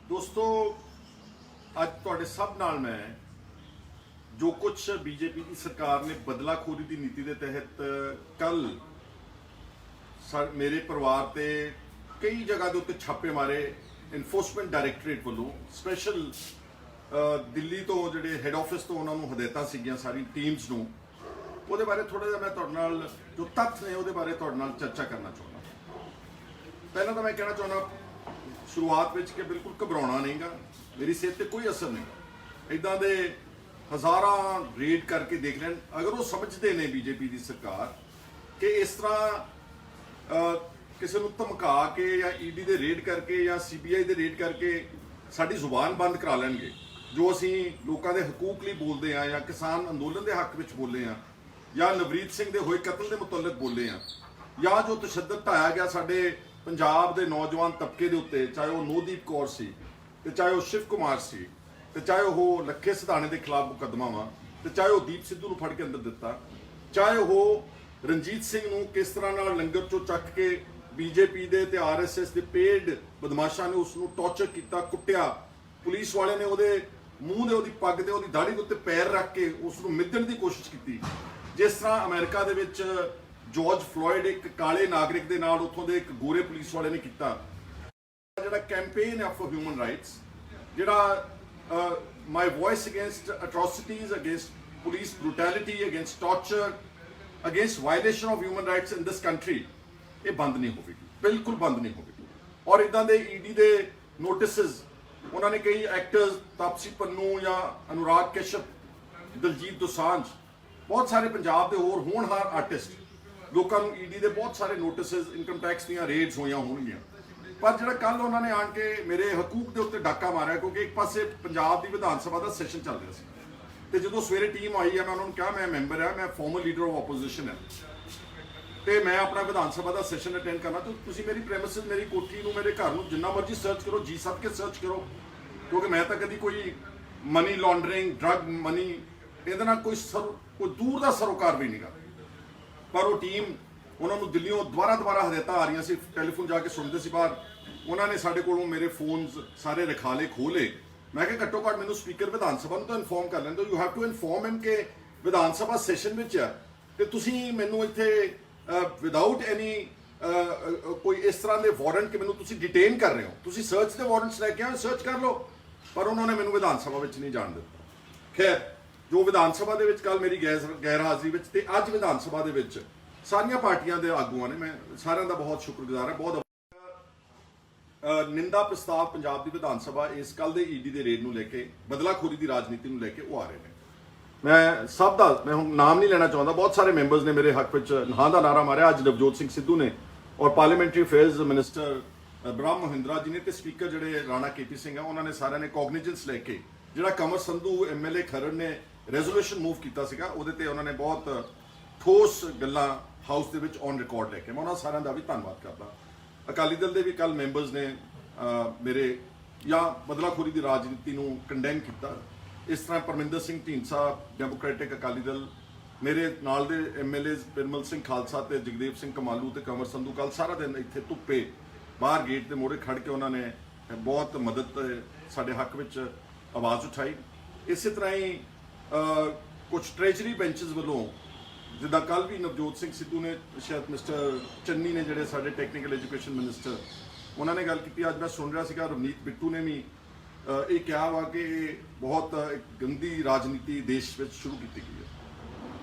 दोस्तों ਅੱਜ ਤੁਹਾਡੇ ਸਭ ਨਾਲ ਮੈਂ ਜੋ ਕੁਝ ਬੀਜੇਪੀ ਦੀ ਸਰਕਾਰ ਨੇ ਬਦਲਾਖੋਰੀ ਦੀ ਨੀਤੀ ਦੇ ਤਹਿਤ ਕੱਲ ਮੇਰੇ ਪਰਿਵਾਰ ਤੇ ਕਈ ਜਗ੍ਹਾ ਦੇ ਉੱਤੇ ਛਾਪੇ ਮਾਰੇ ਇਨਫੋਰਸਮੈਂਟ ਡਾਇਰੈਕਟੋਰੇਟ ਵੱਲੋਂ ਸਪੈਸ਼ਲ ਦਿੱਲੀ ਤੋਂ ਜਿਹੜੇ ਹੈੱਡ ਆਫਿਸ ਤੋਂ ਉਹਨਾਂ ਨੂੰ ਹਦਾਇਤਾਂ ਸੀਗੀਆਂ ਸਾਰੀ ਟੀਮਸ ਨੂੰ ਉਹਦੇ ਬਾਰੇ ਥੋੜਾ ਜਿਹਾ ਮੈਂ ਤੁਹਾਡੇ ਨਾਲ ਜੋ ਤੱਥ ਨੇ ਉਹਦੇ ਬਾਰੇ ਤੁਹਾਡੇ ਨਾਲ ਚਰਚਾ ਕਰਨਾ ਚਾਹੁੰਦਾ। ਪਹਿਲਾਂ ਤਾਂ ਮੈਂ ਕਹਿਣਾ ਚਾਹੁੰਦਾ शुरुआत में कि बिल्कुल घबराना नहीं गा, मेरी सेहत पर कोई असर नहीं। इदा दे हज़ारा रेड करके देख लें, अगर वो समझते हैं बीजेपी की सरकार कि इस तरह किसी को धमका के या ईडी दे रेड करके या CBI दे रेड करके साड़ी जुबान बंद करा लेंगे, जो असी लोगों के हकूक लिए बोलते हैं या किसान अंदोलन के हक में बोले हैं या नवरीत सिंह के होए कतल के मुतलक बोले हैं या जो तशद्दद ढाया गया साडे पंजाब के नौजवान तबके के उत्ते, चाहे वह नौदीप कौर सी ते चाहे वह शिव कुमार सी ते चाहे वह लखे सिधाने के खिलाफ मुकदमा वा ते चाहे वह दीप सिद्धू नूं फड़ के अंदर दिता, चाहे वह रणजीत सिंह नूं किस तरह नाल लंगर चों चक के बीजेपी दे ते RSS के पेड बदमाशा ने उसनूं टॉर्चर किया, कुटिया, पुलिस वाले ने उहदे मूँह दे उहदी पग ते उहदी दाढ़ी दे उत्ते पैर रख के उसनूं मिधण की कोशिश की। जिस तरह अमेरिका दे विच जॉर्ज फ्लॉयड एक काले नागरिक के नाल उत्थों दे एक गोरे पुलिस वाले ने किया, जिहड़ा कैंपेन है फॉर ह्यूमन राइट्स, जिहड़ा my voice against atrocities, against police brutality, against torture, against violation of human rights in this country, ये बंद नहीं होगी, बिल्कुल बंद नहीं होगी। और इदां दे ईडी दे नोटिस उन्होंने कई एक्टर्स तापसी पन्नू या अनुराग कश्यप, दलजीत दोसांझ, बहुत सारे पंजाब के होर होनहार आर्टिस्ट लोगों को ईडी के बहुत सारे नोटिस इनकम टैक्स दी रेड्स हुई होंगे, पर जो कल उन्होंने आन के मेरे हकूक के उत्ते डाका मारा, क्योंकि एक पासे पंजाब की विधान सभा का सैशन चल रहा है तो जो सवेरे टीम आई है मैं उन्होंने कहा मैं मैंबर है, मैं फॉर्मल लीडर ऑफ ओपोजिशन है तो मैं अपना विधान सभा का सैशन अटेंड करना, तो तुम मेरी प्रेमिसेस मेरी कोठी में मेरे घर में जिन्ना मर्जी सर्च करो, जी सद के सर्च करो, क्योंकि मैं तो कभी कोई मनी लॉन्ड्रिंग ड्रग मनी ये कोई दूर का सरोकार भी नहीं गा। पर वो टीम उन्होंने दिल्लियों दोबारा हदायत आ रही सी, टैलीफोन जाके सुनते सी बाहर, उन्होंने साढ़े को मेरे फोन सारे रखाले खोले, मैं क्या घट्टो घट्ट मैंने स्पीकर विधान सभा तो इनफॉर्म कर लें, you have to inform him कि विधान सभा सैशन में है तो तुसी मैनू इत्थे विदाउट एनी कोई इस तरह के वारंट कि मैनू तुसी डिटेन कर रहे हो, तुसी सर्च के वारंट्स लैके आए सर्च कर लो, पर उन्होंने मैनू विधान सभा में नहीं जान दिता। खैर जो विधान सभा के कल मेरी गैर हाजिरी में ते अज विधान सभा के सारिया पार्टियां के आगुआं ने, मैं सारिਆਂ ਦਾ बहुत शुक्रगुजार है। बहुत निंदा प्रस्ताव पंजाब की विधान सभा इस कल के ईडी के रेड में लैके बदलाखोरी की राजनीति में लैके वो आ रहे हैं। मैं सब का मैं हुण नाम नहीं लेना चाहता, बहुत सारे मैंबर्स ने मेरे हक में हाँ का नारा मारिया, अज नवजोत सिंह सिद्धू ने और पार्लीमेंटरी अफेयर्स मिनिस्टर ब्रह्म महिंद्रा जी ने तो स्पीकर जोड़े राणा KP सिंह है उन्होंने सारे ने कॉग्निजेंस लैके जो कंवर संधू MLA खरड़ ने रेजोल्यूशन मूव किया उन्होंने बहुत ठोस गल्लां हाउस के ऑन रिकॉर्ड लैके, मैं उन्होंने सारे का भी धन्यवाद करता। अकाली दल के भी कल मैंबर्स ने मेरे या बदलाखोरी की राजनीति को कंडेम किया। इस तरह परमिंदर सिंह ढींडसा डेमोक्रेटिक अकाली दल, मेरे नाल दे MLA पिरमल सिंह खालसा ते जगदेव सिंह कमालू ते कंवर संधू कल सारा दिन इत्थे धुप्पे बाहर गेट के मोड़े खड़ के उन्होंने बहुत मदद साडे हक में आवाज़ उठाई। इस तरह ही कुछ ट्रेजरी बेंचेस वालों जिदा कल भी नवजोत सिंह सिद्धू ने शायद मिस्टर चन्नी ने जोड़े साढ़े टैक्नीकल एजुकेशन मिनिस्टर उन्होंने गल की, अज मैं सुन रहा था रवनीत बिट्टू ने भी ये कहा वा कि बहुत एक गंदी राजनीति देश में शुरू की गई है।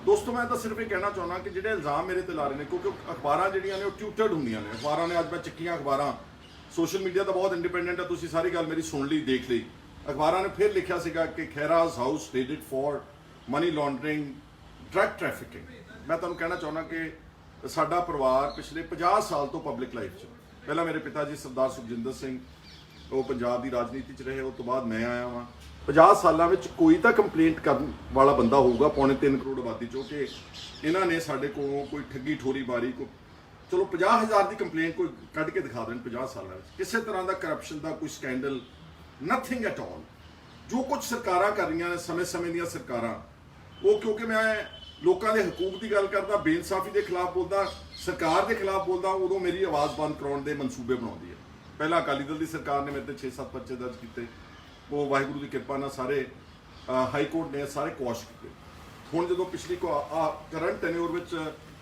दोस्तों मैं तो सिर्फ ये कहना चाहना कि जो इल्जाम मेरे ते ला रहे हैं, क्योंकि अखबार जड़ियाँ ने ट्यूटर्ड होंगे ने, अखबार ने अज मैं चक्कियां अखबार, सोशल मीडिया तो बहुत इंडिपेंडेंट है, तुम सारी गल मेरी सुन ली देख ली। अखबार ने फिर लिखा सीगा कि Khairaj house raided for money laundering drug trafficking. मैं तुहानूं कहना चाहना कि साडा परिवार पिछले 50 साल तो पब्लिक लाइफ च, पहला मेरे पिता जी सरदार सुखजिंदर सिंह वो पंजाब की राजनीति च रहे, उस तो बाद मैं आया वहाँ 50 सालों में कोई तो कंप्लेंट करने वाला बंदा होगा 3.25 करोड़ आबादी चो कि इन्होंने साढ़े को कोई ठगी ठोरी मारी, को चलो 50,000 की कंप्लेंट कोई कढ़ के दिखा दें 50 सालों में, किसी तरह का करप्शन का कोई स्कैंडल नथिंग एट ऑल। जो कुछ सरकारां कर रही ने समय समय दी सरकारां, वो क्योंकि मैं लोगों के हकूक की गल करता, बेइंसाफी के खिलाफ बोलता, सरकार के खिलाफ बोलता, उदों मेरी आवाज़ बंद कराने के मनसूबे बनाती है। ਪਹਿਲਾਂ ਅਕਾਲੀ ਦਲ ਦੀ ਸਰਕਾਰ ਨੇ ਮੇਰੇ ਤੇ 6-7 ਪਰਚੇ ਦਰਜ ਕੀਤੇ, ਉਹ ਵਾਹਿਗੁਰੂ ਦੀ ਕਿਰਪਾ ਨਾਲ ਸਾਰੇ ਹਾਈ ਕੋਰਟ ਨੇ ਸਾਰੇ ਕੁਆਸ਼ ਕੀਤੇ। ਹੁਣ ਜਦੋਂ ਪਿਛਲੀ ਕਰੰਟ ਟੈਨਿਓਰ ਵਿੱਚ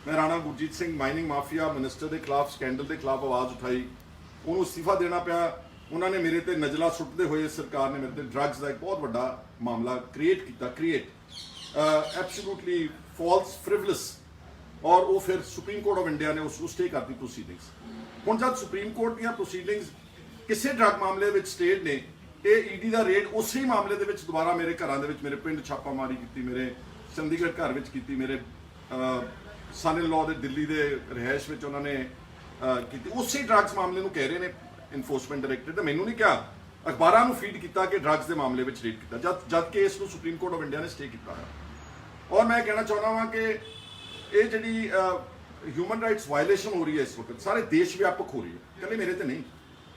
ਮੈਂ Rana Gurjit Singh mining mafia minister ਦੇ ਖਿਲਾਫ ਸਕੈਂਡਲ ਦੇ ਖਿਲਾਫ ਆਵਾਜ਼ ਉਠਾਈ, ਉਹਨੂੰ ਅਸਤੀਫਾ ਦੇਣਾ ਪਿਆ। ਉਹਨਾਂ ਨੇ ਮੇਰੇ ਤੇ ਨਜ਼ਲਾ ਸੁੱਟਦੇ ਹੋਏ ਸਰਕਾਰ ਨੇ ਮੇਰੇ ਤੇ ਡਰੱਗਸ ਦਾ ਇੱਕ ਬਹੁਤ ਵੱਡਾ ਮਾਮਲਾ ਕ੍ਰੀਏਟ ਕੀਤਾ, ਐਬਸੋਲੂਟਲੀ ਫਾਲਸ ਫ੍ਰਿਵਲਸ, ਔਰ ਉਹ ਫਿਰ ਸੁਪਰੀਮ ਕੋਰਟ ਆਫ ਇੰਡੀਆ ਨੇ ਉਸ ਨੂੰ ਸਟੇ ਕਰਤੀ ਪ੍ਰੋਸੀਡਿੰਗਸ। ਹੁਣ ਜਦ ਸੁਪਰੀਮ ਕੋਰਟ ਦੀਆਂ ਪ੍ਰੋਸੀਡਿੰਗਸ ਕਿਸੇ ਡਰੱਗ ਮਾਮਲੇ ਵਿੱਚ ਸਟੇਟ ਨੇ, ਇਹ ਈਡੀ ਦਾ ਰੇਡ ਉਸੇ ਮਾਮਲੇ ਦੇ ਵਿੱਚ ਦੁਬਾਰਾ ਮੇਰੇ ਘਰਾਂ ਦੇ ਵਿੱਚ, ਮੇਰੇ ਪਿੰਡ ਛਾਪਾਮਾਰੀ ਕੀਤੀ, ਮੇਰੇ ਚੰਡੀਗੜ੍ਹ ਘਰ ਵਿੱਚ ਕੀਤੀ, ਮੇਰੇ ਸਨ ਇਨ ਲਾਅ ਦੇ ਦਿੱਲੀ ਦੇ ਰਿਹਾਇਸ਼ ਵਿੱਚ ਉਹਨਾਂ ਨੇ ਕੀਤੀ। ਉਸੇ ਡਰੱਗਸ ਮਾਮਲੇ ਨੂੰ ਕਹਿ ਰਹੇ ਨੇ ਇਨਫੋਰਸਮੈਂਟ ਡਾਇਰੈਕਟਰ ਨੇ, ਮੈਨੂੰ ਨਹੀਂ ਕਿਹਾ, ਅਖਬਾਰਾਂ ਨੂੰ ਫੀਡ ਕੀਤਾ ਕਿ ਡਰੱਗਸ ਦੇ ਮਾਮਲੇ ਵਿੱਚ ਰੇਡ ਕੀਤਾ, ਜਦ ਕਿ ਇਸ ਨੂੰ ਸੁਪਰੀਮ ਕੋਰਟ ਆਫ ਇੰਡੀਆ ਨੇ ਸਟੇ ਕੀਤਾ ਹੈ। ਔਰ ਮੈਂ ਕਹਿਣਾ ਚਾਹੁੰਦਾ ਹਾਂ ਕਿ ਇਹ ਜਿਹੜੀ ਹਿਊਮਨ ਰਾਈਟਸ ਵਾਇਲੇਸ਼ਨ ਹੋ ਰਹੀ ਹੈ ਇਸ ਵਕਤ ਸਾਰੇ ਦੇਸ਼ ਵਿਆਪਕ ਹੋ ਰਹੀ ਹੈ, ਇਕੱਲੇ ਮੇਰੇ ਤੇ ਨਹੀਂ।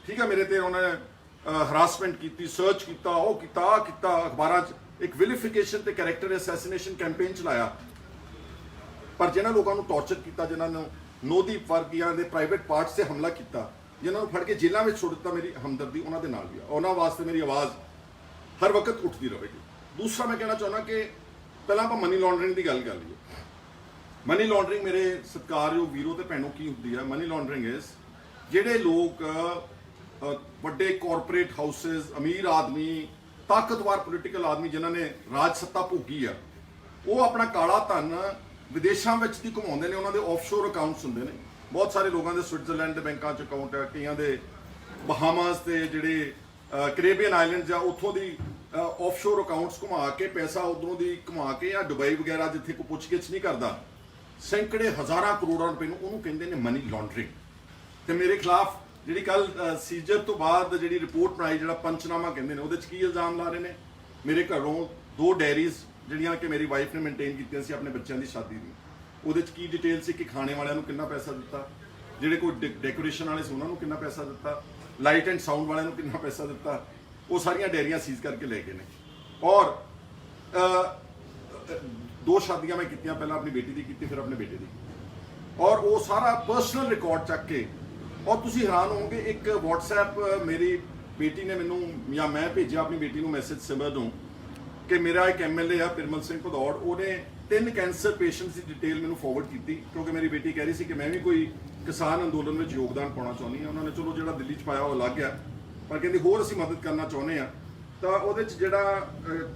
ਠੀਕ ਹੈ, ਮੇਰੇ ਤੇ ਉਹਨਾਂ ਨੇ ਹਰਾਸਮੈਂਟ ਕੀਤੀ, ਸਰਚ ਕੀਤਾ, ਉਹ ਕੀਤਾ, ਆਹ ਕੀਤਾ, ਅਖਬਾਰਾਂ 'ਚ ਇੱਕ ਵਿਲੀਫਿਕੇਸ਼ਨ ਤੇ ਕੈਰੈਕਟਰ ਅਸੈਸੀਨੇਸ਼ਨ ਕੈਂਪੇਨ ਚਲਾਇਆ। ਪਰ ਜਿਹਨਾਂ ਲੋਕਾਂ ਨੂੰ ਟੌਰਚਰ ਕੀਤਾ, ਜਿਨ੍ਹਾਂ ਨੂੰ ਨੋਦੀਪ ਵਰਗੀਆਂ ਦੇ ਪ੍ਰਾਈਵੇਟ ਪਾਰਟਸ ਤੇ ਹਮਲਾ ਕੀਤਾ, ਜਿਨ੍ਹਾਂ ਨੂੰ ਫੜ ਕੇ ਜੇਲ੍ਹਾਂ ਵਿੱਚ ਸੁੱਟ ਦਿੱਤਾ, ਮੇਰੀ ਹਮਦਰਦੀ ਉਹਨਾਂ ਦੇ ਨਾਲ ਵੀ ਆ। ਉਹਨਾਂ ਵਾਸਤੇ ਮੇਰੀ ਆਵਾਜ਼ ਹਰ ਵਕਤ ਉੱਠਦੀ ਰਹੇਗੀ। ਦੂਸਰਾ ਮੈਂ ਕਹਿਣਾ ਚਾਹੁੰਦਾ ਕਿ ਪਹਿਲਾਂ ਆਪਾਂ ਮਨੀ ਲਾਂਡਰਿੰਗ ਦੀ ਗੱਲ ਕਰ ਲਈਏ। ਮਨੀ ਲਾਂਡਰਿੰਗ ਮੇਰੇ ਸਤਿਕਾਰਯੋਗ ਵੀਰੋ ਤੇ ਭੈਣੋ ਕੀ ਹੁੰਦੀ ਹੈ? ਮਨੀ ਲਾਂਡਰਿੰਗ ਇਸ ਜਿਹੜੇ ਲੋਕ ਵੱਡੇ ਕਾਰਪੋਰੇਟ ਹਾਊਸਸ, ਅਮੀਰ ਆਦਮੀ, ਤਾਕਤਵਰ ਪੋਲੀਟੀਕਲ ਆਦਮੀ ਜਿਨ੍ਹਾਂ ਨੇ ਰਾਜ ਸੱਤਾ ਭੋਗੀ ਆ, ਉਹ ਆਪਣਾ ਕਾਲਾ ਧਨ ਵਿਦੇਸ਼ਾਂ ਵਿੱਚ ਦੀ ਘੁਮਾਉਂਦੇ ਨੇ। ਉਹਨਾਂ ਦੇ ਆਫਸ਼ੋਰ ਅਕਾਊਂਟਸ ਹੁੰਦੇ ਨੇ। ਬਹੁਤ ਸਾਰੇ ਲੋਕਾਂ ਦੇ ਸਵਿਟਜ਼ਰਲੈਂਡ ਦੇ ਬੈਂਕਾਂ 'ਚ ਅਕਾਊਂਟ ਹੈ, ਕਈਆਂ ਦੇ ਬਹਾਮਾਸ ਤੇ ਜਿਹੜੇ ਕੈਰੇਬੀਅਨ ਆਈਲੈਂਡਸ ਆ ਉੱਥੋਂ ਦੀ ਆਫਸ਼ੋਰ ਅਕਾਊਂਟਸ ਘੁਮਾ ਕੇ ਪੈਸਾ ਉਧਰੋਂ ਦੀ ਘੁਮਾ ਕੇ, ਜਾਂ ਦੁਬਈ ਵਗੈਰਾ ਜਿੱਥੇ ਕੋਈ ਪੁੱਛਗਿੱਛ ਨਹੀਂ ਕਰਦਾ, ਸੈਂਕੜੇ ਹਜ਼ਾਰਾਂ ਕਰੋੜਾਂ ਰੁਪਏ ਨੂੰ, ਉਹਨੂੰ ਕਹਿੰਦੇ ਨੇ ਮਨੀ ਲਾਂਡਰਿੰਗ। ਤੇ ਮੇਰੇ ਖਿਲਾਫ ਜਿਹੜੀ ਕੱਲ ਸੀਜਰ ਤੋਂ ਬਾਅਦ ਜਿਹੜੀ ਰਿਪੋਰਟ ਬਣਾਈ, ਜਿਹੜਾ ਪੰਚਨਾਮਾ ਕਹਿੰਦੇ ਨੇ, ਉਹਦੇ 'ਚ ਕੀ ਇਲਜ਼ਾਮ ਲਾ ਰਹੇ ਨੇ? ਮੇਰੇ ਘਰੋਂ 2 ਡਾਇਰੀਜ਼ ਜਿਹੜੀਆਂ ਕਿ ਮੇਰੀ ਵਾਈਫ ਨੇ ਮੇਨਟੇਨ ਕੀਤੀਆਂ ਸੀ ਆਪਣੇ ਬੱਚਿਆਂ ਦੀ ਸ਼ਾਦੀ ਦੀ, ਉਹਦੇ 'ਚ ਕੀ ਡਿਟੇਲ ਸੀ ਕਿ ਖਾਣੇ ਵਾਲਿਆਂ ਨੂੰ ਕਿੰਨਾ ਪੈਸਾ ਦਿੱਤਾ, ਜਿਹੜੇ ਕੋਈ ਡੈਕੋਰੇਸ਼ਨ ਵਾਲੇ ਸੀ ਉਹਨਾਂ ਨੂੰ ਕਿੰਨਾ ਪੈਸਾ ਦਿੱਤਾ, ਲਾਈਟ ਐਂਡ ਸਾਊਂਡ ਵਾਲਿਆਂ ਨੂੰ ਕਿੰਨਾ ਪੈਸਾ ਦਿੱਤਾ, ਉਹ ਸਾਰੀਆਂ ਡਾਇਰੀਆਂ ਸੀਜ਼ ਕਰਕੇ ਲੈ ਗਏ ਨੇ। ਔਰ 2 ਸ਼ਾਦੀਆਂ ਮੈਂ ਕੀਤੀਆਂ, ਪਹਿਲਾਂ ਆਪਣੀ ਬੇਟੀ ਦੀ ਕੀਤੀ, ਫਿਰ ਆਪਣੇ ਬੇਟੇ ਦੀ, ਔਰ ਉਹ ਸਾਰਾ ਪਰਸਨਲ ਰਿਕਾਰਡ ਚੱਕ ਕੇ। ਔਰ ਤੁਸੀਂ ਹੈਰਾਨ ਹੋਵੋਗੇ, ਇੱਕ WhatsApp ਮੇਰੀ ਬੇਟੀ ਨੇ ਮੈਨੂੰ, ਜਾਂ ਮੈਂ ਭੇਜਿਆ ਆਪਣੀ ਬੇਟੀ ਨੂੰ ਮੈਸੇਜ ਸਿਮਰ ਨੂੰ ਕਿ ਮੇਰਾ ਇੱਕ MLA ਆ ਪਿਰਮਲ ਸਿੰਘ ਭਦੌੜ, ਉਹਨੇ 3 ਕੈਂਸਰ ਪੇਸ਼ੈਂਟਸ ਦੀ ਡਿਟੇਲ ਮੈਨੂੰ ਫਾਰਵਰਡ ਕੀਤੀ, ਕਿਉਂਕਿ ਮੇਰੀ ਬੇਟੀ ਕਹਿ ਰਹੀ ਸੀ ਕਿ ਮੈਂ ਵੀ ਕੋਈ ਕਿਸਾਨ ਅੰਦੋਲਨ ਵਿੱਚ ਯੋਗਦਾਨ ਪਾਉਣਾ ਚਾਹੁੰਦੀ ਹਾਂ। ਉਹਨਾਂ ਨੇ ਚਲੋ ਜਿਹੜਾ ਦਿੱਲੀ 'ਚ ਪਾਇਆ ਉਹ ਅਲੱਗ ਆ, ਪਰ ਕਹਿੰਦੀ ਹੋਰ ਅਸੀਂ ਮਦਦ ਕਰਨਾ ਚਾਹੁੰਦੇ ਆ। ਤਾਂ ਉਹਦੇ 'ਚ ਜਿਹੜਾ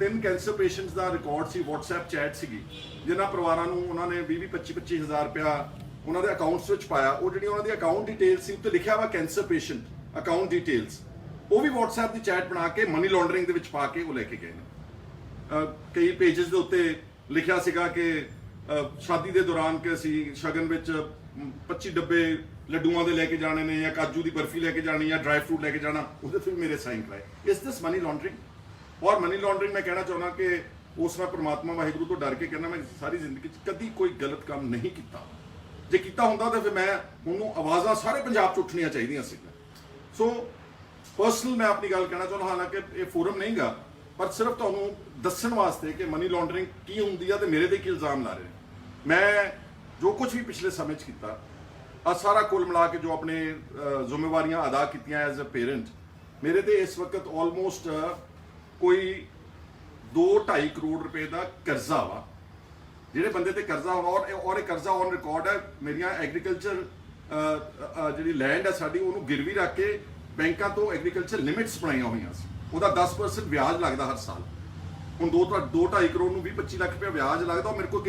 3 ਕੈਂਸਰ ਪੇਸ਼ੈਂਟਸ ਦਾ ਰਿਕਾਰਡ ਸੀ, WhatsApp ਚੈਟ ਸੀਗੀ, ਜਿਨ੍ਹਾਂ ਪਰਿਵਾਰਾਂ ਨੂੰ ਉਹਨਾਂ ਨੇ 20-25 ਹਜ਼ਾਰ ਰੁਪਇਆ ਉਹਨਾਂ ਦੇ ਅਕਾਊਂਟਸ ਵਿੱਚ ਪਾਇਆ। ਉਹ ਜਿਹੜੀ ਉਹਨਾਂ ਦੀ ਅਕਾਊਂਟ ਡਿਟੇਲ ਸੀ ਉੱਤੇ ਲਿਖਿਆ ਵਾ ਕੈਂਸਰ ਪੇਸ਼ੈਂਟ ਅਕਾਊਂਟ ਡਿਟੇਲਸ, ਉਹ ਵੀ WhatsApp ਦੀ ਚੈਟ ਬਣਾ ਕੇ ਮਨੀ ਲਾਂਡਰਿੰਗ ਦੇ ਵਿੱਚ ਪਾ ਕੇ ਉਹ ਲੈ ਕੇ ਗਏ ਨੇ। ਕਈ ਪੇਜਸ ਦੇ ਉੱਤੇ ਲਿਖਿਆ ਸੀਗਾ ਕਿ ਸ਼ਾਦੀ ਦੇ ਦੌਰਾਨ ਕਿ ਅਸੀਂ ਸ਼ਗਨ ਵਿੱਚ 25 ਡੱਬੇ ਲੱਡੂਆਂ ਦੇ ਲੈ ਕੇ ਜਾਣੇ ਨੇ, ਜਾਂ ਕਾਜੂ ਦੀ ਬਰਫੀ ਲੈ ਕੇ ਜਾਣੀ, ਜਾਂ ਡਰਾਈ ਫਰੂਟ ਲੈ ਕੇ ਜਾਣਾ, ਉਹਦੇ ਤੇ ਵੀ ਮੇਰੇ ਸਾਈਨ ਕਰਾਏ। ਇਸ ਦਿਸ ਮਨੀ ਲਾਂਡਰਿੰਗ। ਔਰ ਮਨੀ ਲਾਂਡਰਿੰਗ ਮੈਂ ਕਹਿਣਾ ਚਾਹੁੰਦਾ ਕਿ ਉਸ ਨਾਲ ਪ੍ਰਮਾਤਮਾ ਵਾਹਿਗੁਰੂ ਤੋਂ ਡਰ ਕੇ ਕਹਿਣਾ, ਮੈਂ ਸਾਰੀ ਜ਼ਿੰਦਗੀ 'ਚ ਕਦੀ ਕੋਈ ਗਲਤ ਕੰਮ ਨਹੀਂ ਕੀਤਾ। ਜੇ ਕੀਤਾ ਹੁੰਦਾ ਤਾਂ ਫਿਰ ਮੈਂ ਉਹਨੂੰ ਆਵਾਜ਼ਾਂ ਸਾਰੇ ਪੰਜਾਬ 'ਚ ਉੱਠਣੀਆਂ ਚਾਹੀਦੀਆਂ ਸੀ। ਸੋ ਪਰਸਨਲ ਮੈਂ ਆਪਣੀ ਗੱਲ ਕਹਿਣਾ ਚਾਹੁੰਦਾ, ਹਾਲਾਂਕਿ ਇਹ ਫੋਰਮ ਨਹੀਂਗਾ, ਪਰ ਸਿਰਫ ਤੁਹਾਨੂੰ ਦੱਸਣ ਵਾਸਤੇ ਕਿ ਮਨੀ ਲਾਂਡਰਿੰਗ ਕੀ ਹੁੰਦੀ ਆ ਤੇ ਮੇਰੇ ਤੇ ਕੀ ਇਲਜ਼ਾਮ ਲਾ ਰਹੇ ਨੇ। ਮੈਂ ਜੋ ਕੁਝ ਵੀ ਪਿਛਲੇ ਸਮੇਂ 'ਚ ਕੀਤਾ, ਆ ਸਾਰਾ ਕੁੱਲ ਮਿਲਾ ਕੇ ਜੋ ਆਪਣੇ ਜ਼ਿੰਮੇਵਾਰੀਆਂ ਅਦਾ ਕੀਤੀਆਂ ਐਜ਼ ਅ ਪੇਰੈਂਟ, ਮੇਰੇ ਤੇ ਇਸ ਵਕਤ ਆਲਮੋਸਟ ਕੋਈ 2-2.5 ਕਰੋੜ ਰੁਪਏ ਦਾ ਕਰਜ਼ਾ ਵਾ। ਜਿਹੜੇ ਬੰਦੇ ਤੇ ਕਰਜ਼ਾ ਔਰ ਇਹ ਕਰਜ਼ਾ ਔਨ ਰਿਕਾਰਡ ਹੈ। ਮੇਰੀਆਂ ਐਗਰੀਕਲਚਰ ਜਿਹੜੀ ਲੈਂਡ ਹੈ ਸਾਡੀ, ਉਹਨੂੰ ਗਿਰਵੀ ਰੱਖ ਕੇ ਬੈਂਕਾਂ ਤੋਂ ਐਗਰੀਕਲਚਰ ਲਿਮਿਟਸ ਬਣਾਈਆਂ ਹੋਈਆਂ ਸੀ, ਉਹਦਾ 10% ਵਿਆਜ ਲੱਗਦਾ ਹਰ ਸਾਲ। ਹੁਣ 2-2.5 ਕਰੋੜ ਨੂੰ 20-25 ਲੱਖ ਰੁਪਏ ਵਿਆਜ ਲੱਗਦਾ। ਮੇਰੇ ਕੋਲ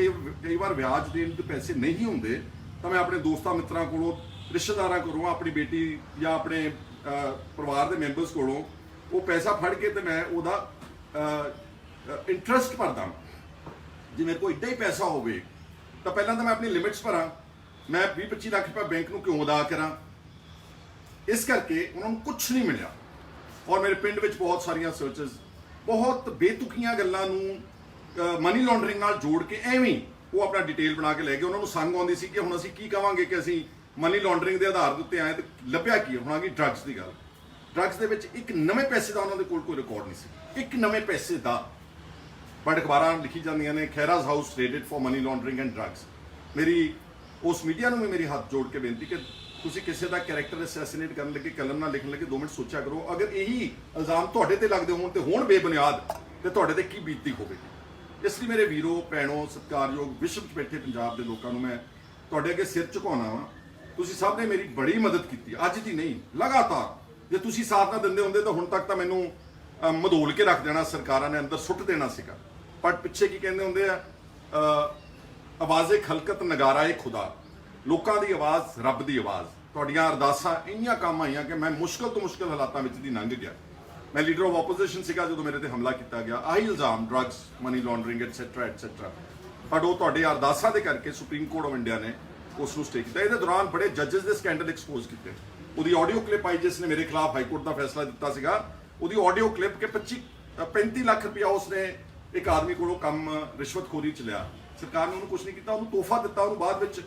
ਕਈ ਵਾਰ ਵਿਆਜ ਦੇਣ ਦੇ ਪੈਸੇ ਨਹੀਂ ਹੁੰਦੇ, ਤਾਂ ਮੈਂ ਆਪਣੇ ਦੋਸਤਾਂ ਮਿੱਤਰਾਂ ਕੋਲੋਂ, ਰਿਸ਼ਤੇਦਾਰਾਂ ਕੋਲੋਂ, ਆਪਣੀ ਬੇਟੀ ਜਾਂ ਆਪਣੇ ਪਰਿਵਾਰ ਦੇ ਮੈਂਬਰਸ ਕੋਲੋਂ ਉਹ ਪੈਸਾ ਫੜ ਕੇ ਤੇ ਮੈਂ ਉਹਦਾ ਇੰਟਰਸਟ ਭਰਦਾ। ਜੇ ਮੇਰੇ ਕੋਲ ਇੱਦਾਂ ਹੀ ਪੈਸਾ ਹੋਵੇ ਤਾਂ ਪਹਿਲਾਂ ਤਾਂ ਮੈਂ ਆਪਣੀ ਲਿਮਿਟਸ ਭਰਾਂ। ਮੈਂ 20-25 ਲੱਖ ਰੁਪਏ ਬੈਂਕ ਨੂੰ ਕਿਉਂ ਅਦਾ ਕਰਾਂ? ਇਸ ਕਰਕੇ ਉਹਨਾਂ ਨੂੰ ਕੁਝ ਨਹੀਂ ਮਿਲਿਆ। ਔਰ ਮੇਰੇ ਪਿੰਡ ਵਿੱਚ ਬਹੁਤ ਸਾਰੀਆਂ ਸਰਚਸ, ਬਹੁਤ ਬੇਤੁਕੀਆਂ ਗੱਲਾਂ ਨੂੰ ਮਨੀ ਲਾਂਡਰਿੰਗ ਨਾਲ ਜੋੜ ਕੇ ਐਵੇਂ ਉਹ ਆਪਣਾ ਡਿਟੇਲ ਬਣਾ ਕੇ ਲੈ ਗਏ। ਉਹਨਾਂ ਨੂੰ ਸੰਗ ਆਉਂਦੀ ਸੀ ਕਿ ਹੁਣ ਅਸੀਂ ਕੀ ਕਵਾਂਗੇ ਕਿ ਅਸੀਂ ਮਨੀ ਲਾਂਡਰਿੰਗ ਦੇ ਆਧਾਰ ਦੇ ਉੱਤੇ ਆਏ, ਤੇ ਲੱਭਿਆ ਕੀ ਹੁਣ ਆ ਗਈ ਡਰੱਗਸ ਦੀ ਗੱਲ। ਡਰੱਗਸ ਦੇ ਵਿੱਚ ਇੱਕ ਨਵੇਂ ਪੈਸੇ ਦਾ ਉਹਨਾਂ ਦੇ ਕੋਲ ਕੋਈ ਰਿਕਾਰਡ ਨਹੀਂ ਸੀ, ਇੱਕ ਨਵੇਂ ਪੈਸੇ ਦਾ। ਬਟ ਅਖਬਾਰਾਂ ਲਿਖੀ ਜਾਂਦੀਆਂ ਨੇ Khairaj house raided for money laundering and drugs. ਮੇਰੀ ਉਸ ਮੀਡੀਆ ਨੂੰ ਵੀ ਮੇਰੀ ਹੱਥ ਜੋੜ ਕੇ ਬੇਨਤੀ ਕਿ ਤੁਸੀਂ ਕਿਸੇ ਦਾ ਕੈਰੈਕਟਰ ਅਸੈਸੀਨੇਟ ਕਰਨ ਲੱਗੇ, ਕਲਮ ਨਾਲ ਲਿਖਣ ਲੱਗੇ 2 ਮਿੰਟ ਸੋਚਿਆ ਕਰੋ। ਅਗਰ ਇਹੀ ਇਲਜ਼ਾਮ ਤੁਹਾਡੇ ਤੇ ਲੱਗਦੇ ਹੋਣ ਤੇ ਹੋਣ ਬੇਬੁਨਿਆਦ, ਤੇ ਤੁਹਾਡੇ ਤੇ ਕੀ ਬੀਤਦੀ ਹੋਵੇਗੀ। ਇਸ ਲਈ ਮੇਰੇ ਵੀਰੋ ਭੈਣੋ, ਸਤਿਕਾਰਯੋਗ ਵਿਸ਼ਵ 'ਚ ਬੈਠੇ ਪੰਜਾਬ ਦੇ ਲੋਕਾਂ ਨੂੰ ਮੈਂ ਤੁਹਾਡੇ ਅੱਗੇ ਸਿਰ ਝੁਕਾਉਣਾ ਵਾ। ਤੁਸੀਂ ਸਭ ਨੇ ਮੇਰੀ ਬੜੀ ਮਦਦ ਕੀਤੀ, ਅੱਜ ਦੀ ਨਹੀਂ ਲਗਾਤਾਰ। ਜੇ ਤੁਸੀਂ ਸਾਥ ਨਾ ਦਿੰਦੇ ਹੁੰਦੇ ਤਾਂ ਹੁਣ ਤੱਕ ਤਾਂ ਮੈਨੂੰ ਮਧੋਲ ਕੇ ਰੱਖ ਦੇਣਾ, ਸਰਕਾਰਾਂ ਨੇ ਅੰਦਰ ਸੁੱਟ ਦੇਣਾ ਸੀਗਾ। ਪਰ ਪਿੱਛੇ ਕੀ ਕਹਿੰਦੇ ਹੁੰਦੇ ਆ, ਆਵਾਜ਼ੇ ਖਲਕਤ ਨਗਾਰਾ ਖੁਦਾ, ਲੋਕਾਂ ਦੀ ਆਵਾਜ਼ ਰੱਬ ਦੀ ਆਵਾਜ਼। ਤੁਹਾਡੀਆਂ ਅਰਦਾਸਾਂ ਇੰਨੀਆਂ ਕੰਮ ਆਈਆਂ ਕਿ ਮੈਂ ਮੁਸ਼ਕਲ ਤੋਂ ਮੁਸ਼ਕਲ ਹਾਲਾਤਾਂ ਵਿੱਚ ਦੀ ਲੰਘ ਗਿਆ। ਮੈਂ ਲੀਡਰ ਆਫ ਆਪੋਜੀਸ਼ਨ ਸੀਗਾ ਜਦੋਂ ਮੇਰੇ ਤੇ ਹਮਲਾ ਕੀਤਾ ਗਿਆ, ਆਹੀ ਇਲਜ਼ਾਮ ਡਰੱਗਸ, ਮਨੀ ਲਾਂਡਰਿੰਗ ਐਟਸੈਟਰਾ। ਪਰ ਉਹ ਤੁਹਾਡੇ ਅਰਦਾਸਾਂ ਦੇ ਕਰਕੇ ਸੁਪਰੀਮ ਕੋਰਟ ਆਫ ਇੰਡੀਆ ਨੇ ਉਸ ਨੂੰ ਸਟੇ ਕੀਤਾ। ਇਹਦੇ ਦੌਰਾਨ ਬੜੇ ਜੱਜਸ ਦੇ ਸਕੈਂਡਲ ਐਕਸਪੋਜ਼ ਕੀਤੇ। ਉਹਦੀ ਆਡੀਓ ਕਲਿੱਪ ਆਈ ਜਿਸ ਨੇ ਮੇਰੇ ਖਿਲਾਫ ਹਾਈ ਕੋਰਟ ਦਾ ਫੈਸਲਾ ਦਿੱਤਾ ਸੀਗਾ। ਉਹਦੀ ਆਡੀਓ ਕਲਿੱਪ ਕਿ 35 ਲੱਖ ਰੁਪਇਆ ਉਸਨੇ ਇੱਕ ਆਦਮੀ ਕੋਲੋਂ ਕੰਮ ਰਿਸ਼ਵਤਖੋਰੀ ਚ ਲਿਆ। ਸਰਕਾਰ ਨੇ ਉਹਨੂੰ ਕੁਝ ਨਹੀਂ ਕੀਤਾ, ਉਹਨੂੰ ਤੋਹਫਾ ਦਿੱਤਾ। ਉਹਨੂੰ ਬਾਅਦ ਵਿੱਚ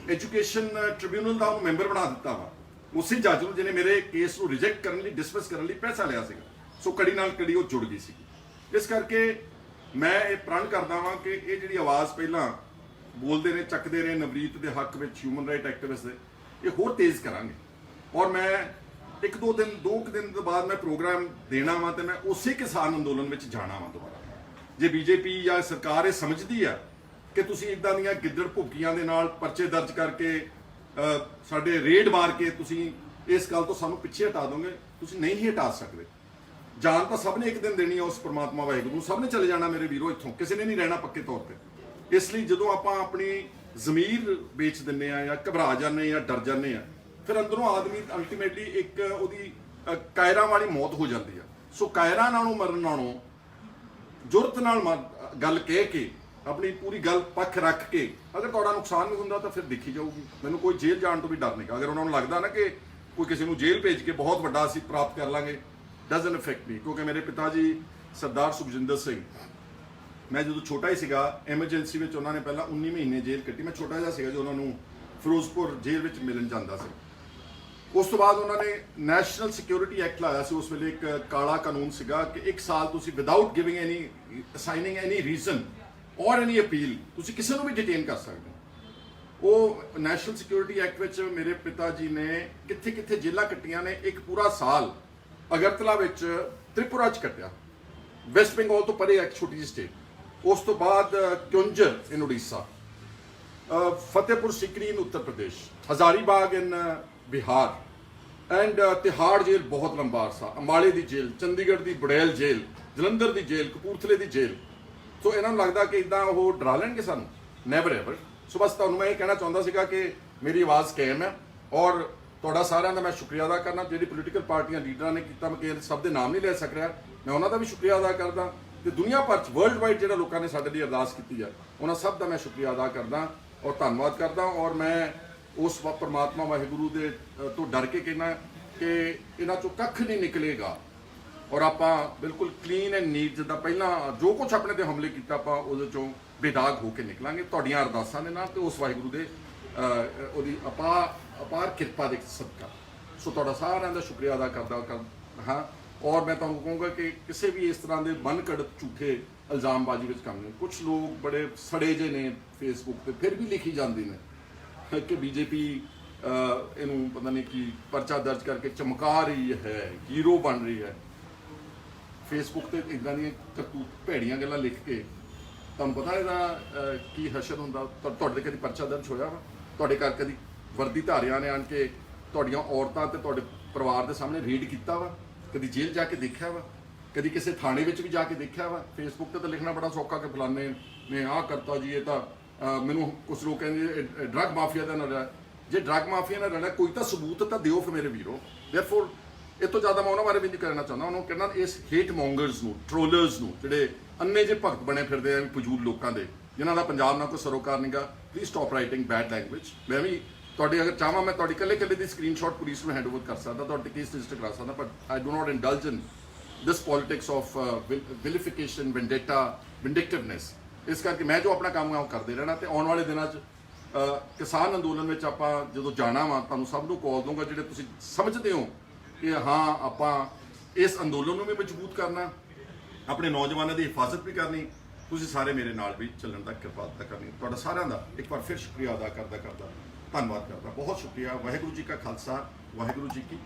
ਐਜੂਕੇਸ਼ਨ ਟ੍ਰਿਬਿਊਨਲ ਦਾ ਉਹਨੂੰ ਮੈਂਬਰ ਬਣਾ ਦਿੱਤਾ ਵਾ, ਉਸੇ ਜੱਜ ਨੂੰ ਜਿਹਨੇ ਮੇਰੇ ਕੇਸ ਨੂੰ ਰਿਜੈਕਟ ਕਰਨ ਲਈ, ਡਿਸਮਿਸ ਕਰਨ ਲਈ ਪੈਸਾ ਲਿਆ ਸੀਗਾ। ਸੋ ਕੜੀ ਨਾਲ ਕੜੀ ਉਹ ਜੁੜ ਗਈ ਸੀ। ਇਸ ਕਰਕੇ ਮੈਂ ਇਹ ਪ੍ਰਣ ਕਰਦਾ ਵਾਂ ਕਿ ਇਹ ਜਿਹੜੀ ਆਵਾਜ਼ ਪਹਿਲਾਂ ਬੋਲਦੇ ਨੇ, ਚੱਕਦੇ ਰਹੇ ਨਵਰੀਤ ਦੇ ਹੱਕ ਵਿੱਚ, ਹਿਊਮਨ ਰਾਈਟ ਐਕਟਿਵਿਸਟ ਦੇ, ਇਹ ਹੋਰ ਤੇਜ਼ ਕਰਾਂਗੇ। ਔਰ ਮੈਂ 2 ਦਿਨ ਤੋਂ ਬਾਅਦ ਮੈਂ ਪ੍ਰੋਗਰਾਮ ਦੇਣਾ ਵਾ ਤੇ ਮੈਂ ਉਸੇ ਕਿਸਾਨ ਅੰਦੋਲਨ ਵਿੱਚ ਜਾਣਾ ਵਾ ਦੁਬਾਰਾ। ਜੇ ਬੀਜੇਪੀ ਜਾਂ ਸਰਕਾਰ ਇਹ ਸਮਝਦੀ ਆ ਕਿ ਤੁਸੀਂ ਇਦਾਂ ਦੀਆਂ ਗਿੱਦੜ ਭੁੱਕੀਆਂ ਦੇ ਨਾਲ ਪਰਚੇ ਦਰਜ ਕਰਕੇ ਸਾਡੇ ਰੇਡ ਮਾਰ ਕੇ ਤੁਸੀਂ ਇਸ ਗੱਲ ਤੋਂ ਸਾਨੂੰ ਪਿੱਛੇ ਹਟਾ ਦੋਗੇ, ਤੁਸੀਂ ਨਹੀਂ ਹੀ ਹਟਾ ਸਕਦੇ। ਜਾਨ ਤਾਂ ਸਭ ਨੇ ਇੱਕ ਦਿਨ ਦੇਣੀ ਆ ਉਸ ਪਰਮਾਤਮਾ ਵਾਹਿਗੁਰੂ ਨੂੰ, ਸਭ ਨੇ ਚਲੇ ਜਾਣਾ ਮੇਰੇ ਵੀਰੋ ਇੱਥੋਂ, ਕਿਸੇ ਨੇ ਨਹੀਂ ਰਹਿਣਾ ਪੱਕੇ ਤੌਰ ਤੇ। ਇਸ ਲਈ ਜਦੋਂ ਆਪਾਂ ਆਪਣੀ ਜ਼ਮੀਰ ਵੇਚ ਦਿੰਨੇ ਆ ਜਾਂ ਘਬਰਾ ਜਾਂਦੇ ਆ, ਡਰ ਜਾਂਦੇ ਆ, ਫਿਰ ਅੰਦਰੋਂ ਆਦਮੀ ਅਲਟੀਮੇਟਲੀ ਇੱਕ ਉਹਦੀ ਕਾਇਰਾਂ ਵਾਲੀ ਮੌਤ ਹੋ ਜਾਂਦੀ ਆ। ਸੋ ਕਾਇਰਾਂ ਨਾਲੋਂ ਮਰਨ ਨਾਲੋਂ ਜੁਰਤ ਨਾਲ ਗੱਲ ਕਹਿ ਕੇ, ਆਪਣੀ ਪੂਰੀ ਗੱਲ ਪੱਖ ਰੱਖ ਕੇ, ਅਗਰ ਤੁਹਾਡਾ ਨੁਕਸਾਨ ਨਹੀਂ ਹੁੰਦਾ ਤਾਂ ਫਿਰ ਦੇਖੀ ਜਾਊਗੀ। ਮੈਨੂੰ ਕੋਈ ਜੇਲ੍ਹ ਜਾਣ ਤੋਂ ਵੀ ਡਰ ਨਹੀਂ। ਅਗਰ ਉਹਨਾਂ ਨੂੰ ਲੱਗਦਾ ਨਾ ਕਿ ਕੋਈ ਕਿਸੇ ਨੂੰ ਜੇਲ੍ਹ ਭੇਜ ਕੇ ਬਹੁਤ ਵੱਡਾ ਅਸੀਂ ਪ੍ਰਾਪਤ ਕਰ ਲਾਂਗੇ, ਡਜ਼ਨਟ ਅਫੈਕਟ ਮੀ। ਕਿਉਂਕਿ ਮੇਰੇ ਪਿਤਾ ਜੀ ਸਰਦਾਰ ਸੁਖਜਿੰਦਰ ਸਿੰਘ, ਮੈਂ ਜਦੋਂ ਛੋਟਾ ਹੀ ਸੀਗਾ, ਐਮਰਜੈਂਸੀ ਵਿੱਚ ਉਹਨਾਂ ਨੇ ਪਹਿਲਾਂ 19 ਮਹੀਨੇ ਜੇਲ੍ਹ ਕੱਟੀ। ਮੈਂ ਛੋਟਾ ਜਿਹਾ ਸੀਗਾ ਜੋ ਉਹਨਾਂ ਨੂੰ ਫਿਰੋਜ਼ਪੁਰ ਜੇਲ੍ਹ ਵਿੱਚ ਮਿਲਣ ਜਾਂਦਾ ਸੀ। ਉਸ ਤੋਂ ਬਾਅਦ ਉਹਨਾਂ ਨੇ ਨੈਸ਼ਨਲ ਸਿਕਿਉਰਿਟੀ ਐਕਟ ਲਾਇਆ ਸੀ। ਉਸ ਵੇਲੇ ਇੱਕ ਕਾਲਾ ਕਾਨੂੰਨ ਸੀਗਾ ਕਿ 1 ਸਾਲ ਤੁਸੀਂ ਵਿਦਆਊਟ ਗਿਵਿੰਗ ਐਨੀ, ਅਸਾਈਨਿੰਗ ਐਨੀ ਰੀਜ਼ਨ ਔਰ ਐਨੀ ਅਪੀਲ, ਤੁਸੀਂ ਕਿਸੇ ਨੂੰ ਵੀ ਡਿਟੇਨ ਕਰ ਸਕਦੇ ਹੋ। ਉਹ ਨੈਸ਼ਨਲ ਸਿਕਿਉਰਿਟੀ ਐਕਟ ਵਿੱਚ ਮੇਰੇ ਪਿਤਾ ਜੀ ਨੇ ਕਿੱਥੇ ਕਿੱਥੇ ਜੇਲ੍ਹਾਂ ਕੱਟੀਆਂ ਨੇ। ਇੱਕ ਪੂਰਾ ਸਾਲ ਅਗਰਤਲਾ ਵਿੱਚ, ਤ੍ਰਿਪੁਰਾ 'ਚ ਕੱਟਿਆ, ਵੈਸਟ ਬੰਗਾਲ ਤੋਂ ਪਰੇ ਇੱਕ ਛੋਟੀ ਜਿਹੀ ਸਟੇਟ। ਉਸ ਤੋਂ ਬਾਅਦ ਕਿਉਂਝਰ ਇਨ ਉੜੀਸਾ, ਫਤਿਹਪੁਰ ਸਿਕਰੀ ਇਨ ਉੱਤਰ ਪ੍ਰਦੇਸ਼, ਹਜ਼ਾਰੀਬਾਗ ਇਨ ਬਿਹਾਰ ਐਂਡ ਤਿਹਾੜ ਜੇਲ੍ਹ ਬਹੁਤ ਲੰਬਾ ਅਰਸਾ, ਅੰਬਾਲੇ ਦੀ ਜੇਲ੍ਹ, ਚੰਡੀਗੜ੍ਹ ਦੀ ਬੜੈਲ ਜੇਲ੍ਹ, ਜਲੰਧਰ ਦੀ ਜੇਲ੍ਹ, ਕਪੂਰਥਲੇ ਦੀ ਜੇਲ੍ਹ। ਸੋ ਇਹਨਾਂ ਨੂੰ ਲੱਗਦਾ ਕਿ ਇਦਾਂ ਉਹ ਡਰਾ ਲੈਣਗੇ ਸਾਨੂੰ, ਨੈਵਰ ਐਵਰ। ਸੋ ਬਸ ਤੁਹਾਨੂੰ ਮੈਂ ਇਹ ਕਹਿਣਾ ਚਾਹੁੰਦਾ ਸੀਗਾ ਕਿ ਮੇਰੀ ਆਵਾਜ਼ ਕਾਇਮ ਹੈ। ਔਰ ਤੁਹਾਡਾ ਸਾਰਿਆਂ ਦਾ ਮੈਂ ਸ਼ੁਕਰੀਆ ਅਦਾ ਕਰਨਾ। ਜਿਹੜੀ ਪੋਲੀਟੀਕਲ ਪਾਰਟੀਆਂ ਲੀਡਰਾਂ ਨੇ ਕੀਤਾ, ਮੈਂ ਸਭ ਦੇ ਨਾਮ ਨਹੀਂ ਲੈ ਸਕ ਰਿਹਾ, ਮੈਂ ਉਹਨਾਂ ਦਾ ਵੀ ਸ਼ੁਕਰੀਆ ਅਦਾ ਕਰਦਾ। ਤੇ ਦੁਨੀਆ ਭਰ 'ਚ ਵਰਲਡ ਵਾਈਡ ਜਿਹੜਾ ਲੋਕਾਂ ਨੇ ਸਾਡੇ ਲਈ ਅਰਦਾਸ ਕੀਤੀ ਹੈ, ਉਹਨਾਂ ਸਭ ਦਾ ਮੈਂ ਸ਼ੁਕਰੀਆ ਅਦਾ ਕਰਦਾ ਔਰ ਧੰਨਵਾਦ ਕਰਦਾ। ਔਰ ਮੈਂ ਉਸ ਪਰਮਾਤਮਾ ਵਾਹਿਗੁਰੂ ਦੇ ਤੋਂ ਡਰ ਕੇ ਕਹਿਣਾ ਕਿ ਇਹਨਾਂ 'ਚੋਂ ਕੱਖ ਨਹੀਂ ਨਿਕਲੇਗਾ ਔਰ ਆਪਾਂ ਬਿਲਕੁਲ ਕਲੀਨ ਐਂਡ ਨੀਟ, ਜਿੱਦਾਂ ਪਹਿਲਾਂ ਜੋ ਕੁਝ ਆਪਣੇ ਤੇ ਹਮਲੇ ਕੀਤਾ, ਆਪਾਂ ਉਹਦੇ 'ਚੋਂ ਬੇਦਾਗ ਹੋ ਕੇ ਨਿਕਲਾਂਗੇ ਤੁਹਾਡੀਆਂ ਅਰਦਾਸਾਂ ਦੇ ਨਾਲ ਤੇ ਉਸ ਵਾਹਿਗੁਰੂ ਦੇ ਉਹਦੀ ਅਪਾਰ ਕਿਰਪਾ ਦੇ ਸਦਕਾ। ਸੋ ਤੁਹਾਡਾ ਸਾਰਿਆਂ ਦਾ ਸ਼ੁਕਰੀਆ ਅਦਾ ਕਰਦਾ ਹਾਂ। ਔਰ ਮੈਂ ਤੁਹਾਨੂੰ ਕਹੂੰਗਾ ਕਿ ਕਿਸੇ ਵੀ ਇਸ ਤਰ੍ਹਾਂ ਦੇ ਮਨਘੜਤ ਝੂਠੇ ਇਲਜ਼ਾਮਬਾਜ਼ੀ ਵਿੱਚ ਕੰਮ ਨਹੀਂ। ਕੁਝ ਲੋਕ ਬੜੇ ਸੜੇ ਜੇ ਨੇ ਫੇਸਬੁੱਕ ਤੇ, ਫਿਰ ਵੀ ਲਿਖੀ ਜਾਂਦੇ ਨੇ ਕਿ ਬੀਜੇਪੀ ਇਹਨੂੰ ਪਤਾ ਨਹੀਂ ਕੀ ਪਰਚਾ ਦਰਜ ਕਰਕੇ ਚਮਕਾ ਰਹੀ ਹੈ, ਹੀਰੋ ਬਣ ਰਹੀ ਹੈ। ਫੇਸਬੁੱਕ ਤੇ ਇਦਾਂ ਦੀਆਂ ਕਰਤੂਤ ਭੈੜੀਆਂ ਗੱਲਾਂ ਲਿਖ ਕੇ ਤੁਹਾਨੂੰ ਪਤਾ ਇਹਦਾ ਕੀ ਹਸ਼ਰ ਹੁੰਦਾ। ਤੁਹਾਡੇ ਕਦੀ ਪਰਚਾ ਦਰਜ ਹੋਇਆ ਵਾ? ਤੁਹਾਡੇ ਘਰ ਕਦੀ ਵਰਦੀ ਧਾਰਿਆਂ ਨੇ ਆਣ ਕੇ ਤੁਹਾਡੀਆਂ ਔਰਤਾਂ ਤੇ ਤੁਹਾਡੇ ਪਰਿਵਾਰ ਦੇ ਸਾਹਮਣੇ ਰੇਡ ਕੀਤਾ ਵਾ? ਕਦੀ ਜੇਲ੍ਹ ਜਾ ਕੇ ਦੇਖਿਆ ਵਾ? ਕਦੀ ਕਿਸੇ ਥਾਣੇ ਵਿੱਚ ਵੀ ਜਾ ਕੇ ਦੇਖਿਆ ਵਾ? ਫੇਸਬੁੱਕ ਤੇ ਤਾਂ ਲਿਖਣਾ ਬੜਾ ਸੌਖਾ ਕਿ ਫਲਾਣੇ ਨੇ ਆਹ ਕਰਤਾ ਜੀ, ਇਹ ਤਾਂ ਮੈਨੂੰ ਕੁਝ ਲੋਕ ਕਹਿੰਦੇ ਡਰੱਗ ਮਾਫੀਆ ਦਾ ਨਾਲ। ਜੇ ਡਰੱਗ ਮਾਫੀਆ ਨਾਲ ਰਹਿਣਾ, ਕੋਈ ਤਾਂ ਸਬੂਤ ਤਾਂ ਦਿਓ ਫਿਰ ਮੇਰੇ ਵੀਰੋ। ਦੇਅਰਫੋਰ ਇਹ ਤੋਂ ਜ਼ਿਆਦਾ ਮੈਂ ਉਹਨਾਂ ਬਾਰੇ ਵੀ ਨਹੀਂ ਕਰਨਾ ਚਾਹੁੰਦਾ। ਉਹਨੂੰ ਕਹਿਣਾ ਇਸ ਹੇਟ ਮੌਂਗਰਸ ਨੂੰ, ਟ੍ਰੋਲਰਸ ਨੂੰ, ਜਿਹੜੇ ਅੰਨੇ ਜਿਹੇ ਭਗਤ ਬਣੇ ਫਿਰਦੇ ਆ ਫਜ਼ੂਲ ਲੋਕਾਂ ਦੇ, ਜਿਨ੍ਹਾਂ ਦਾ ਪੰਜਾਬ ਨਾਲ ਕੋਈ ਸਰੋਕਾਰ ਨਹੀਂਗਾ, please stop writing bad language. ਮੈਂ ਵੀ ਤੁਹਾਡੇ ਅਗਰ ਚਾਹਾਂ ਮੈਂ ਤੁਹਾਡੀ ਇਕੱਲੇ ਦੀ ਸਕਰੀਨਸ਼ਾਟ ਪੁਲਿਸ ਨੂੰ ਹੈਂਡਓਵਰ ਕਰ ਸਕਦਾ, ਤੁਹਾਡੇ ਕੇਸ ਰਜਿਸਟਰ ਕਰਾ ਸਕਦਾ, but I do not indulge in this politics of vilification, vendetta, vindictiveness. ਇਸ ਕਰਕੇ ਮੈਂ ਜੋ ਆਪਣਾ ਕੰਮ ਹੈ ਉਹ ਕਰਦੇ ਰਹਿਣਾ। ਤੇ ਆਉਣ ਵਾਲੇ ਦਿਨਾਂ 'ਚ ਕਿਸਾਨ ਅੰਦੋਲਨ ਵਿੱਚ ਆਪਾਂ ਜਦੋਂ ਜਾਣਾ ਵਾ, ਤੁਹਾਨੂੰ ਸਭ ਨੂੰ ਕਾਲ ਦਊਂਗਾ ਜਿਹੜੇ ਤੁਸੀਂ ਸਮਝਦੇ ਹੋ ਕਿ ਹਾਂ ਆਪਾਂ ਇਸ ਅੰਦੋਲਨ ਨੂੰ ਵੀ ਮਜ਼ਬੂਤ ਕਰਨਾ, ਆਪਣੇ ਨੌਜਵਾਨਾਂ ਦੀ ਹਿਫਾਜ਼ਤ ਵੀ ਕਰਨੀ, ਤੁਸੀਂ ਸਾਰੇ ਮੇਰੇ ਨਾਲ ਵੀ ਚੱਲਣ ਦਾ ਕਿਰਪਾਲਤਾ ਕਰਨੀ। ਤੁਹਾਡਾ ਸਾਰਿਆਂ ਦਾ ਇੱਕ ਵਾਰ ਫਿਰ ਸ਼ੁਕਰੀਆ ਅਦਾ ਕਰਦਾ ਧੰਨਵਾਦ ਕਰਦਾ। ਬਹੁਤ ਸ਼ੁਕਰੀਆ। ਵਾਹਿਗੁਰੂ ਜੀ ਕਾ ਖਾਲਸਾ, ਵਾਹਿਗੁਰੂ ਜੀ ਕੀ